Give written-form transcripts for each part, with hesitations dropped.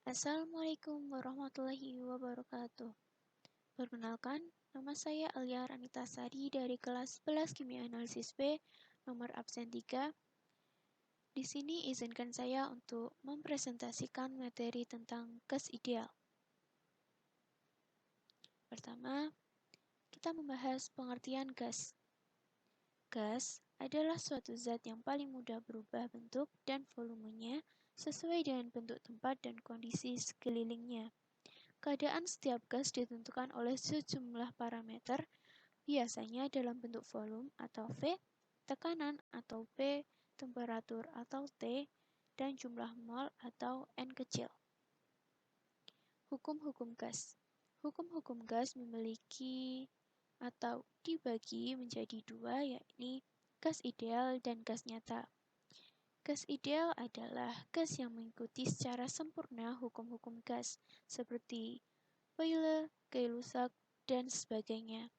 Assalamualaikum warahmatullahi wabarakatuh. Perkenalkan, nama saya Alia Ranita Sari dari kelas 11 Kimia Analisis B, nomor absen 3. Di sini izinkan saya untuk mempresentasikan materi tentang gas ideal. Pertama, kita membahas pengertian gas. Gas adalah suatu zat yang paling mudah berubah bentuk dan volumenya sesuai dengan bentuk tempat dan kondisi sekelilingnya. Keadaan setiap gas ditentukan oleh sejumlah parameter, biasanya dalam bentuk volume atau V, tekanan atau P, temperatur atau T, dan jumlah mol atau N kecil. Hukum-hukum gas. Hukum-hukum gas memiliki atau dibagi menjadi dua, yakni gas ideal dan gas nyata. Gas ideal adalah gas yang mengikuti secara sempurna hukum-hukum gas, seperti Boyle, Gay-Lussac, dan sebagainya.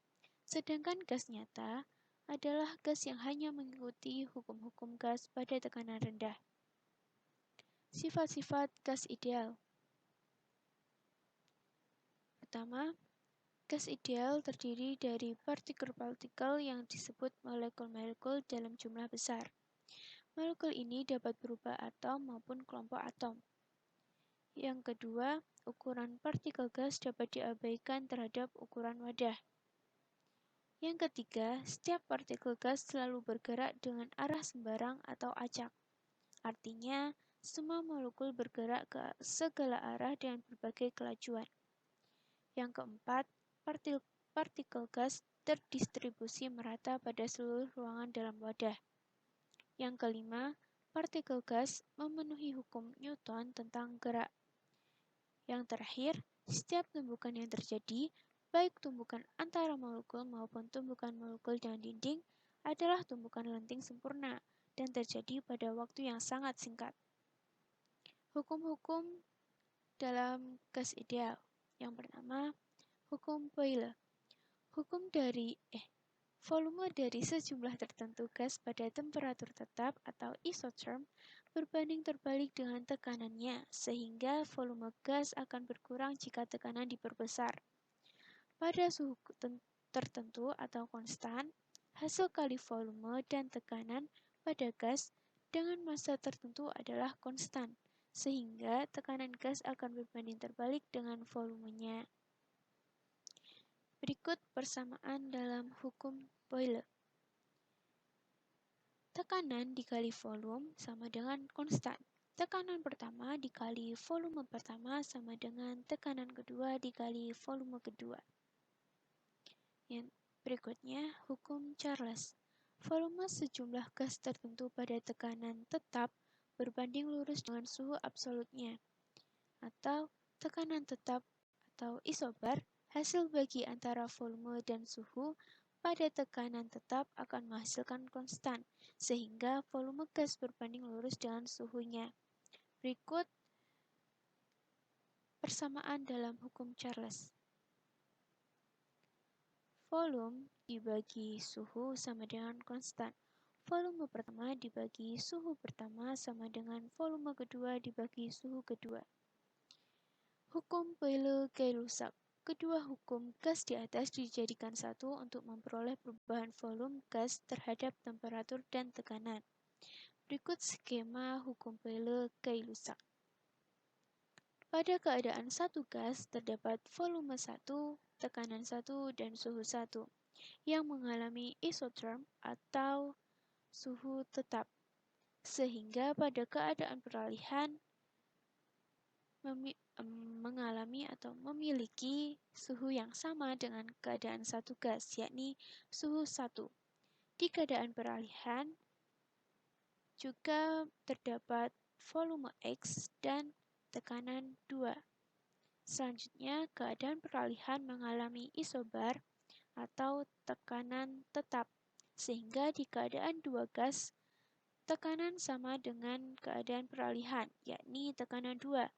Sedangkan gas nyata adalah gas yang hanya mengikuti hukum-hukum gas pada tekanan rendah. Sifat-sifat gas ideal. Pertama, gas ideal terdiri dari partikel-partikel yang disebut molekul-molekul dalam jumlah besar. Molekul ini dapat berupa atom maupun kelompok atom. Yang kedua, ukuran partikel gas dapat diabaikan terhadap ukuran wadah. Yang ketiga, setiap partikel gas selalu bergerak dengan arah sembarang atau acak. Artinya, semua molekul bergerak ke segala arah dengan berbagai kelajuan. Yang keempat, partikel gas terdistribusi merata pada seluruh ruangan dalam wadah. Yang kelima, partikel gas memenuhi hukum Newton tentang gerak. Yang terakhir, setiap tumbukan yang terjadi, baik tumbukan antara molekul maupun tumbukan molekul dengan dinding, adalah tumbukan lenting sempurna dan terjadi pada waktu yang sangat singkat. Hukum-hukum dalam gas ideal. Yang pertama, hukum Boyle. Volume dari sejumlah tertentu gas pada temperatur tetap atau isotherm berbanding terbalik dengan tekanannya, sehingga volume gas akan berkurang jika tekanan diperbesar. Pada suhu tertentu atau konstan, hasil kali volume dan tekanan pada gas dengan massa tertentu adalah konstan, sehingga tekanan gas akan berbanding terbalik dengan volumenya. Berikut persamaan dalam hukum Boyle. Tekanan dikali volume sama dengan konstan. Tekanan pertama dikali volume pertama sama dengan tekanan kedua dikali volume kedua. Yang berikutnya, hukum Charles. Volume sejumlah gas tertentu pada tekanan tetap berbanding lurus dengan suhu absolutnya, atau tekanan tetap atau isobar. Hasil bagi antara volume dan suhu pada tekanan tetap akan menghasilkan konstan, sehingga volume gas berbanding lurus dengan suhunya. Berikut persamaan dalam hukum Charles. Volume dibagi suhu sama dengan konstan. Volume pertama dibagi suhu pertama sama dengan volume kedua dibagi suhu kedua. Hukum Boyle-Gay-Lussac. Kedua hukum gas di atas dijadikan satu untuk memperoleh perubahan volume gas terhadap temperatur dan tekanan. Berikut skema hukum Boyle-Gay-Lussac. Pada keadaan satu gas, terdapat volume 1, tekanan 1, dan suhu 1 yang mengalami isotherm atau suhu tetap, sehingga pada keadaan peralihan mengalami atau memiliki suhu yang sama dengan keadaan satu gas, yakni suhu 1. Di keadaan peralihan juga terdapat volume X dan tekanan 2. Selanjutnya, keadaan peralihan mengalami isobar atau tekanan tetap, sehingga di keadaan dua gas, tekanan sama dengan keadaan peralihan, yakni tekanan 2.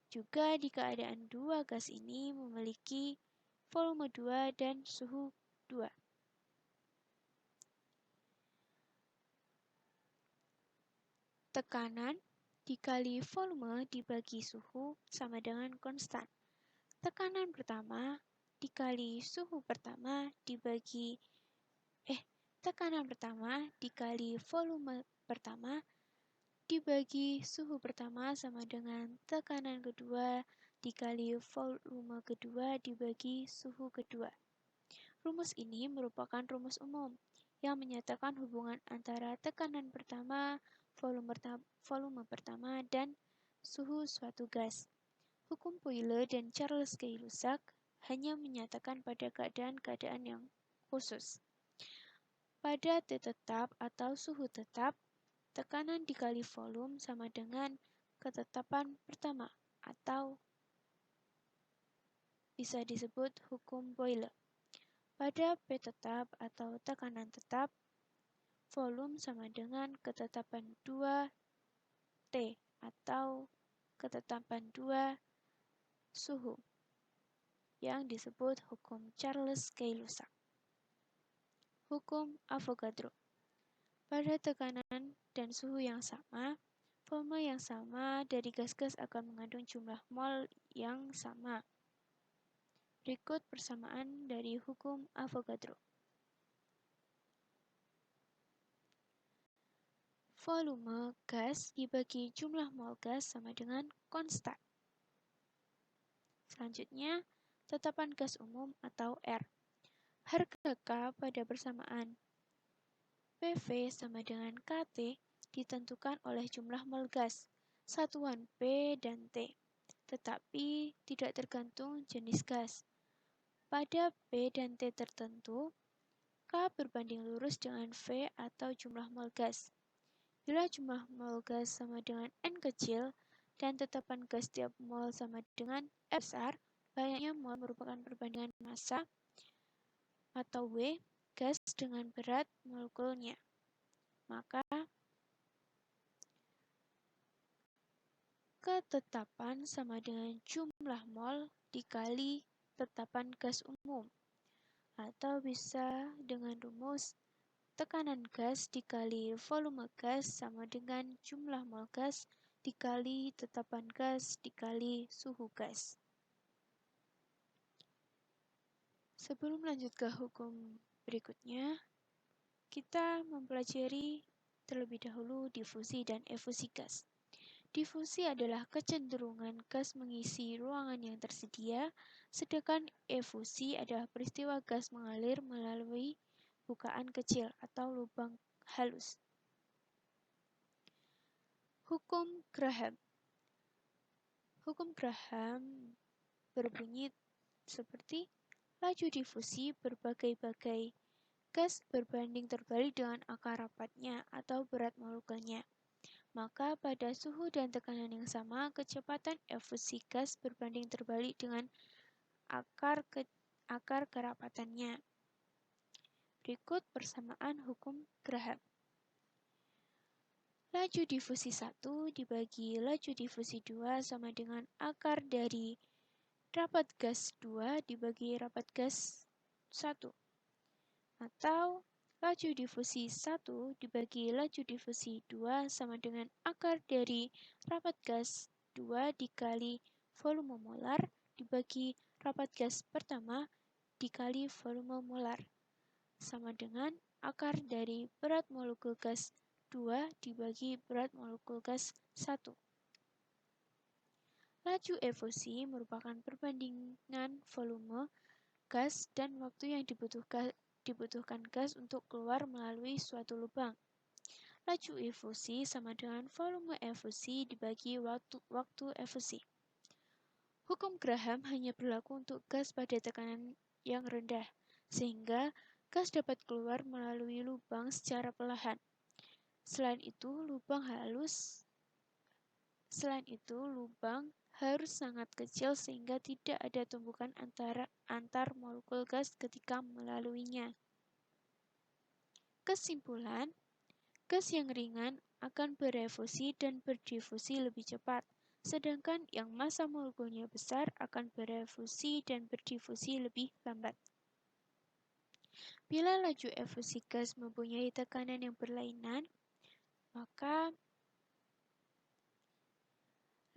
Juga di keadaan dua gas ini memiliki volume 2 dan suhu 2. Tekanan dikali volume dibagi suhu sama dengan konstan. Tekanan pertama dikali suhu pertama tekanan pertama dikali volume pertama dibagi suhu pertama sama dengan tekanan kedua dikali volume kedua dibagi suhu kedua. Rumus ini merupakan rumus umum yang menyatakan hubungan antara tekanan pertama, volume pertama, dan suhu suatu gas. Hukum Boyle dan Charles Gay-Lussac hanya menyatakan pada keadaan-keadaan yang khusus. Pada T tetap atau suhu tetap, tekanan dikali volume sama dengan ketetapan pertama atau bisa disebut hukum Boyle. Pada P tetap atau tekanan tetap, volume sama dengan ketetapan 2T atau ketetapan 2 suhu yang disebut hukum Charles Gay-Lussac. Hukum Avogadro. Pada tekanan dan suhu yang sama, volume yang sama dari gas-gas akan mengandung jumlah mol yang sama. Berikut persamaan dari hukum Avogadro. Volume gas dibagi jumlah mol gas sama dengan konstan. Selanjutnya, tetapan gas umum atau R. Harga K pada persamaan PV sama dengan KT ditentukan oleh jumlah mol gas, satuan P dan T, tetapi tidak tergantung jenis gas. Pada P dan T tertentu, K berbanding lurus dengan V atau jumlah mol gas. Bila jumlah mol gas sama dengan N kecil dan tetapan gas tiap mol sama dengan F besar, banyaknya mol merupakan perbandingan massa atau W gas dengan berat molekulnya. Maka ketetapan sama dengan jumlah mol dikali tetapan gas umum, atau bisa dengan rumus tekanan gas dikali volume gas sama dengan jumlah mol gas dikali tetapan gas dikali suhu gas. Sebelum lanjut ke hukum berikutnya, kita mempelajari terlebih dahulu difusi dan efusi gas. Difusi adalah kecenderungan gas mengisi ruangan yang tersedia, sedangkan efusi adalah peristiwa gas mengalir melalui bukaan kecil atau lubang halus. Hukum Graham. Hukum Graham berbunyi seperti laju difusi berbagai-bagai gas berbanding terbalik dengan akar rapatnya atau berat molekulnya. Maka pada suhu dan tekanan yang sama, kecepatan efusi gas berbanding terbalik dengan akar kerapatannya. Berikut persamaan hukum Graham. Laju difusi 1 dibagi laju difusi 2 sama dengan akar dari rapat gas 2 dibagi rapat gas 1. Atau laju difusi 1 dibagi laju difusi 2 sama dengan akar dari rapat gas 2 dikali volume molar dibagi rapat gas pertama dikali volume molar sama dengan akar dari berat molekul gas 2 dibagi berat molekul gas 1. Laju efusi merupakan perbandingan volume gas dan waktu yang dibutuhkan gas untuk keluar melalui suatu lubang. Laju efusi sama dengan volume efusi dibagi waktu efusi. Hukum Graham hanya berlaku untuk gas pada tekanan yang rendah, sehingga gas dapat keluar melalui lubang secara perlahan. Selain itu, lubang harus sangat kecil sehingga tidak ada tumbukan antar molekul gas ketika melaluinya. Kesimpulan, gas yang ringan akan berefusi dan berdifusi lebih cepat, sedangkan yang massa molekulnya besar akan berefusi dan berdifusi lebih lambat. Bila laju efusi gas mempunyai tekanan yang berlainan, maka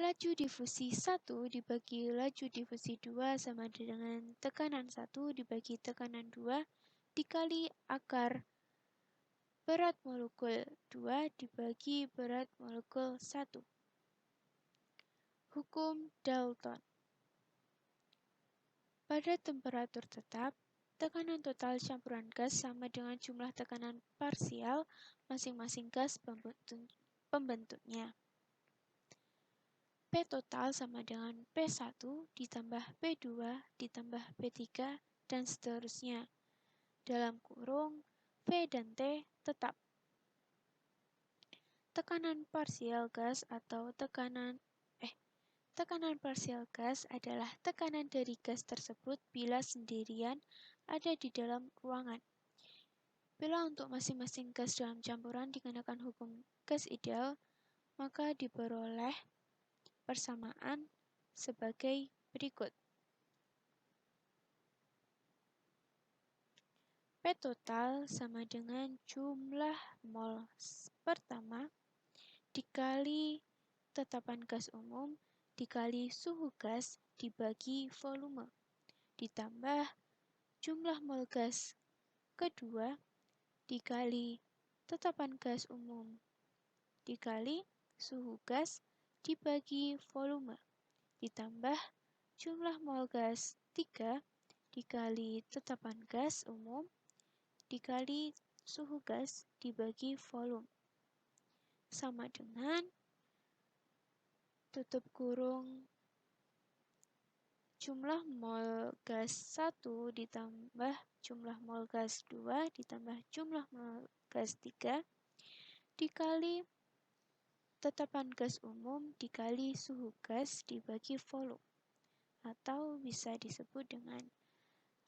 Laju difusi 1 dibagi laju difusi 2 sama dengan tekanan 1 dibagi tekanan 2 dikali akar berat molekul 2 dibagi berat molekul 1. Hukum Dalton. Pada temperatur tetap, tekanan total campuran gas sama dengan jumlah tekanan parsial masing-masing gas pembentuknya. P total sama dengan P1 ditambah P2 ditambah P3 dan seterusnya. Dalam kurung, V dan T tetap. Tekanan parsial gas atau tekanan parsial gas adalah tekanan dari gas tersebut bila sendirian ada di dalam ruangan. Bila untuk masing-masing gas dalam campuran dikenakan hukum gas ideal, maka diperoleh persamaan sebagai berikut. P total sama dengan jumlah mol pertama dikali tetapan gas umum dikali suhu gas dibagi volume ditambah jumlah mol gas kedua dikali tetapan gas umum dikali suhu gas dibagi volume ditambah jumlah mol gas 3 dikali tetapan gas umum dikali suhu gas dibagi volume sama dengan tutup kurung jumlah mol gas 1 ditambah jumlah mol gas 2 ditambah jumlah mol gas 3 dikali tetapan gas umum dikali suhu gas dibagi volume atau bisa disebut dengan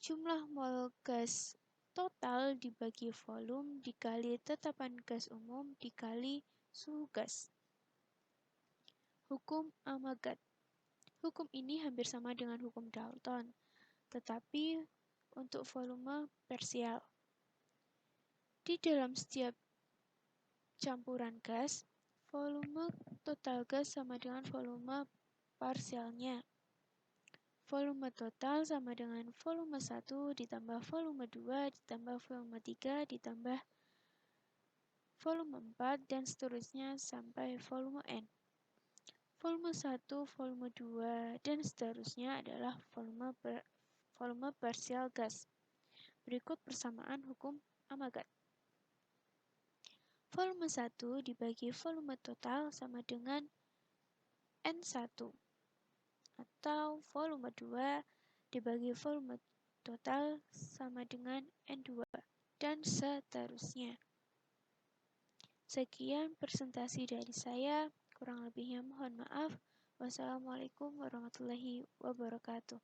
jumlah mol gas total dibagi volume dikali tetapan gas umum dikali suhu gas. Hukum Amagat. Hukum ini hampir sama dengan hukum Dalton, tetapi untuk volume parsial. Di dalam setiap campuran gas, volume total gas sama dengan volume parsialnya. Volume total sama dengan volume 1 ditambah volume 2 ditambah volume 3 ditambah volume 4 dan seterusnya sampai volume N. Volume 1, volume 2, dan seterusnya adalah volume parsial gas. Berikut persamaan hukum Amagat. Volume 1 dibagi volume total sama dengan N1 atau volume 2 dibagi volume total sama dengan N2 dan seterusnya. Sekian presentasi dari saya, kurang lebihnya mohon maaf. Wassalamualaikum warahmatullahi wabarakatuh.